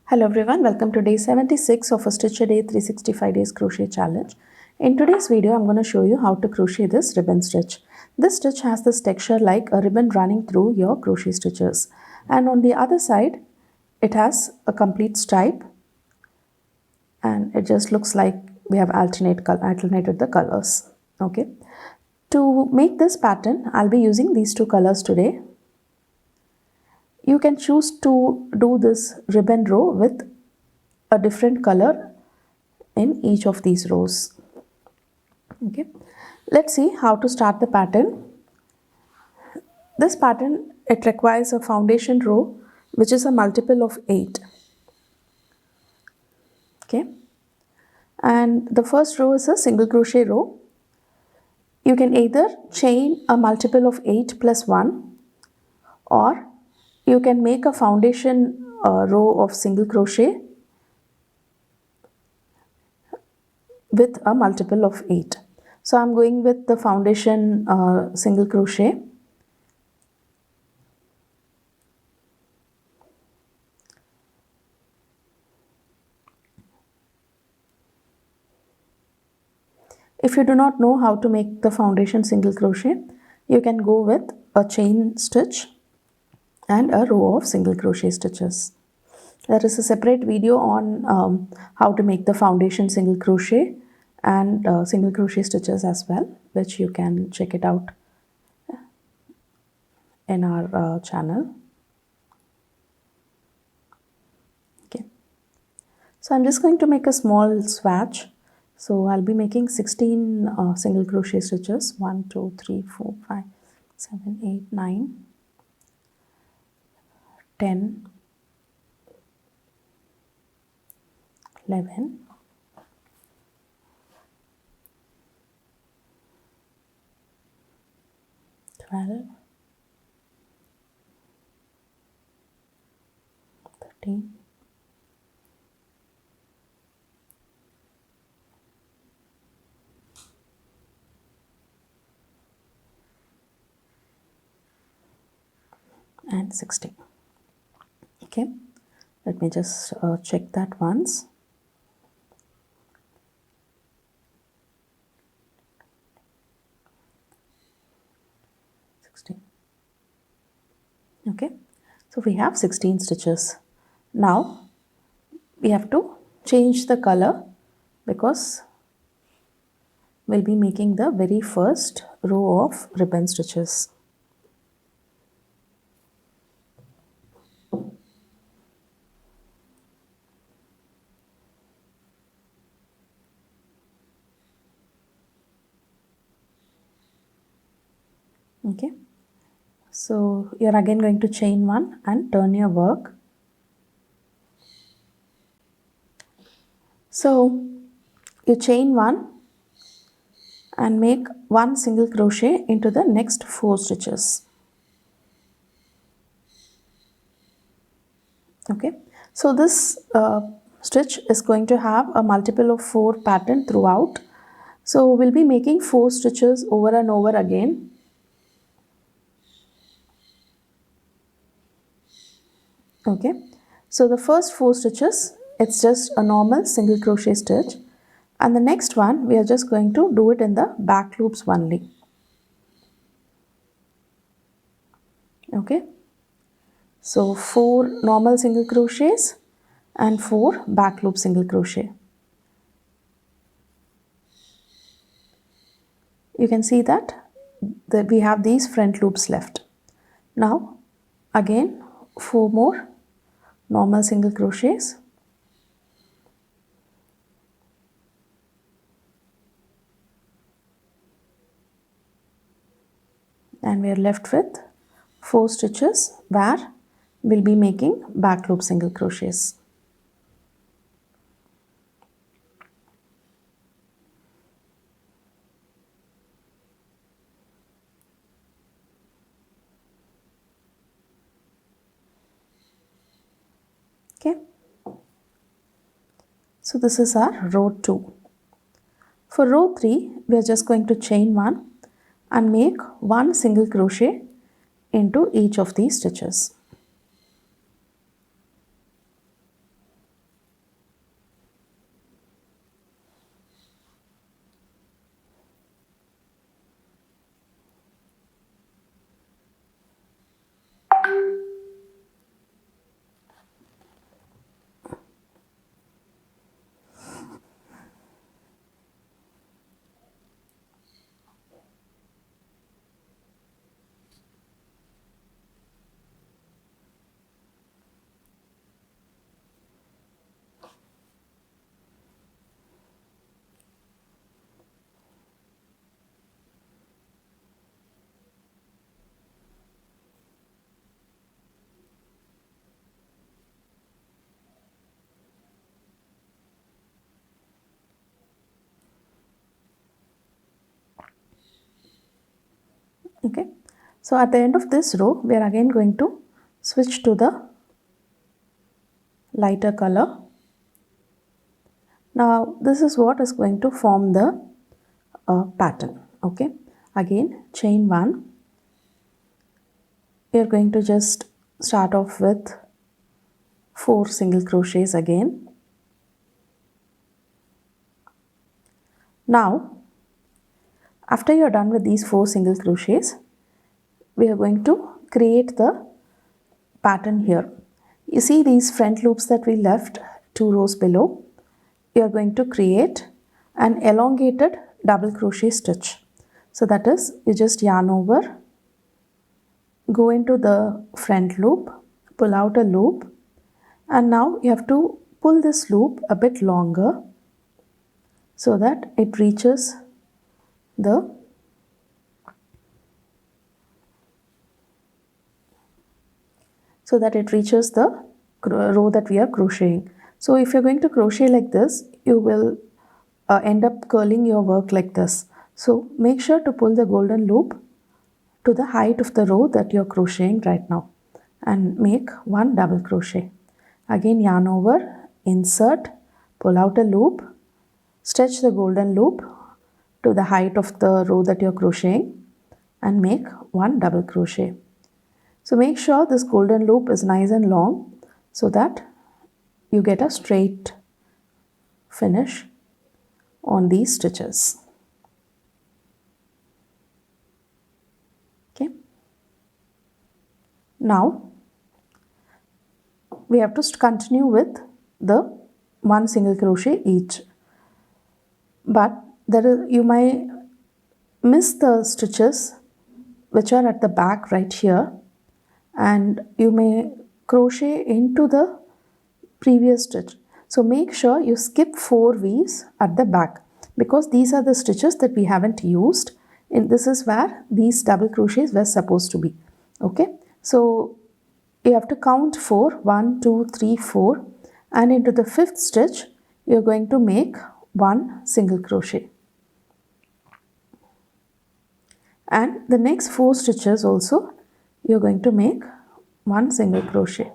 Hello everyone, welcome to day 76 of a Stitch a Day 365 days crochet challenge. In today's video, I'm going to show you how to crochet this ribbon stitch. This stitch has this texture like a ribbon running through your crochet stitches. And on the other side, it has a complete stripe and it just looks like we have alternated the colors. Okay. To make this pattern, I'll be using these two colors today. You can choose to do this ribbon row with a different color in each of these rows. Okay, let's see how to start the pattern. This pattern, it requires a foundation row which is a multiple of 8. Okay, and the first row is a single crochet row. You can either chain a multiple of 8 plus 1, or you can make a foundation row of single crochet with a multiple of 8. So I'm going with the foundation single crochet. If you do not know how to make the foundation single crochet, you can go with a chain stitch and a row of single crochet stitches. There is a separate video on how to make the foundation single crochet and single crochet stitches as well, which you can check it out in our channel. Okay, so I'm just going to make a small swatch. So I'll be making 16 single crochet stitches. 1, 2, 3, 4, 5, 7, 8, 9, 10, 11, 12, 13, 16. Okay, let me just check that once. Okay, so we have 16 stitches. Now we have to change the color because we'll be making the very first row of ribbon stitches. Okay, so you're again going to chain 1 and turn your work. So you chain 1 and make 1 single crochet into the next 4 stitches. Okay, so this stitch is going to have a multiple of 4 pattern throughout. So we'll be making 4 stitches over and over again. Okay, so the first 4 stitches, it's just a normal single crochet stitch, and the next one we are just going to do it in the back loops only. Okay, so 4 normal single crochets and 4 back loop single crochet. You can see that we have these front loops left. Now again 4 more normal single crochets, and we are left with 4 stitches where we'll be making back loop single crochets. Okay, so this is our row 2. For row 3, we are just going to chain 1 and make 1 single crochet into each of these stitches. Okay, so at the end of this row we are again going to switch to the lighter color. Now this is what is going to form the pattern. Okay, again chain 1. We are going to just start off with 4 single crochets again. Now after you are done with these 4 single crochets, we are going to create the pattern here. You see these front loops that we left 2 rows below? You are going to create an elongated double crochet stitch. So that is, you just yarn over, go into the front loop, pull out a loop, and now you have to pull this loop a bit longer so that it reaches the row that we are crocheting. So if you're going to crochet like this, you will end up curling your work like this. So make sure to pull the golden loop to the height of the row that you're crocheting right now and make 1 double crochet. Again yarn over, insert, pull out a loop, stretch the golden loop to the height of the row that you're crocheting and make 1 double crochet. So make sure this golden loop is nice and long so that you get a straight finish on these stitches. Okay. Now we have to continue with the 1 single crochet each, but you might miss the stitches which are at the back right here, and you may crochet into the previous stitch. So make sure you skip 4 V's at the back because these are the stitches that we haven't used, and this is where these double crochets were supposed to be. Okay, so you have to count 4, 1, 2, 3, 4, and into the 5th stitch you're going to make 1 single crochet, and the next 4 stitches also you're going to make 1 single crochet.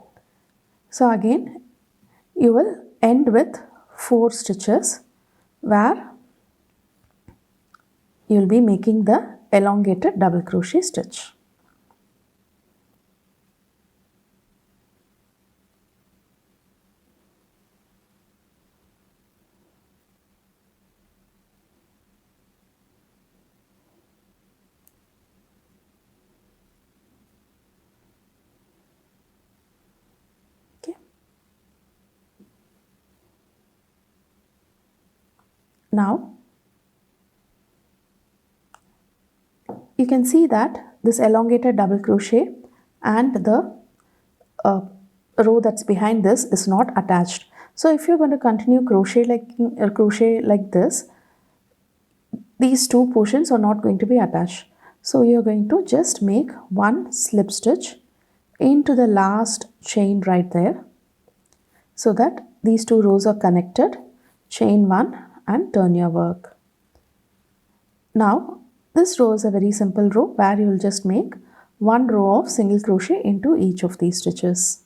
So again you will end with 4 stitches where you will be making the elongated double crochet stitch. Okay. Now you can see that this elongated double crochet and the row that's behind this is not attached. So if you're going to continue crochet like this, these 2 portions are not going to be attached. So you're going to just make 1 slip stitch into the last chain right there so that these 2 rows are connected. Chain 1 and turn your work. Now this row is a very simple row where you will just make 1 row of single crochet into each of these stitches.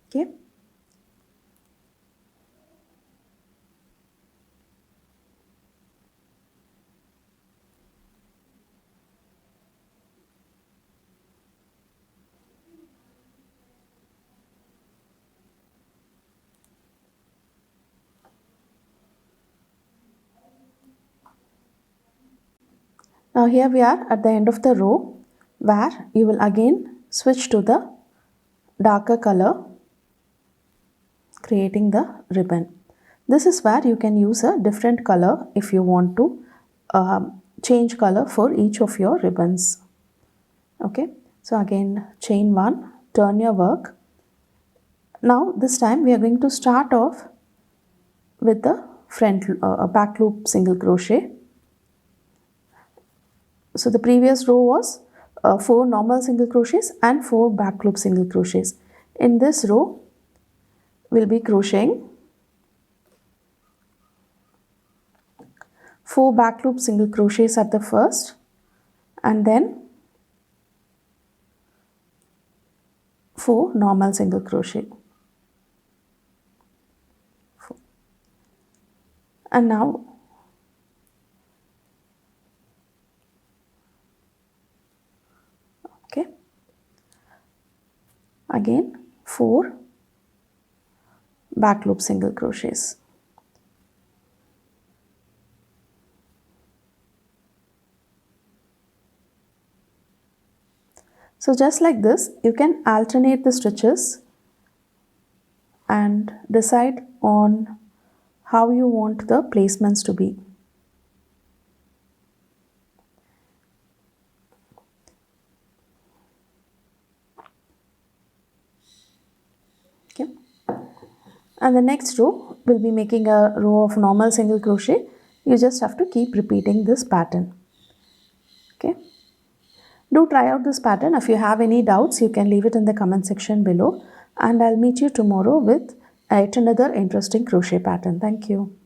Okay. Now here we are at the end of the row where you will again switch to the darker color, creating the ribbon. This is where you can use a different color if you want to change color for each of your ribbons. Okay, so again chain 1, turn your work. Now this time we are going to start off with the back loop single crochet. So the previous row was 4 normal single crochets and 4 back loop single crochets. In this row, we'll be crocheting 4 back loop single crochets at the first, and then 4 normal single crochet. And now okay, again 4 back loop single crochets. So just like this, you can alternate the stitches and decide on how you want the placements to be. Okay. And the next row, we'll be making a row of normal single crochet. You just have to keep repeating this pattern. Okay. Do try out this pattern. If you have any doubts, you can leave it in the comment section below. And I'll meet you tomorrow with yet another interesting crochet pattern. Thank you.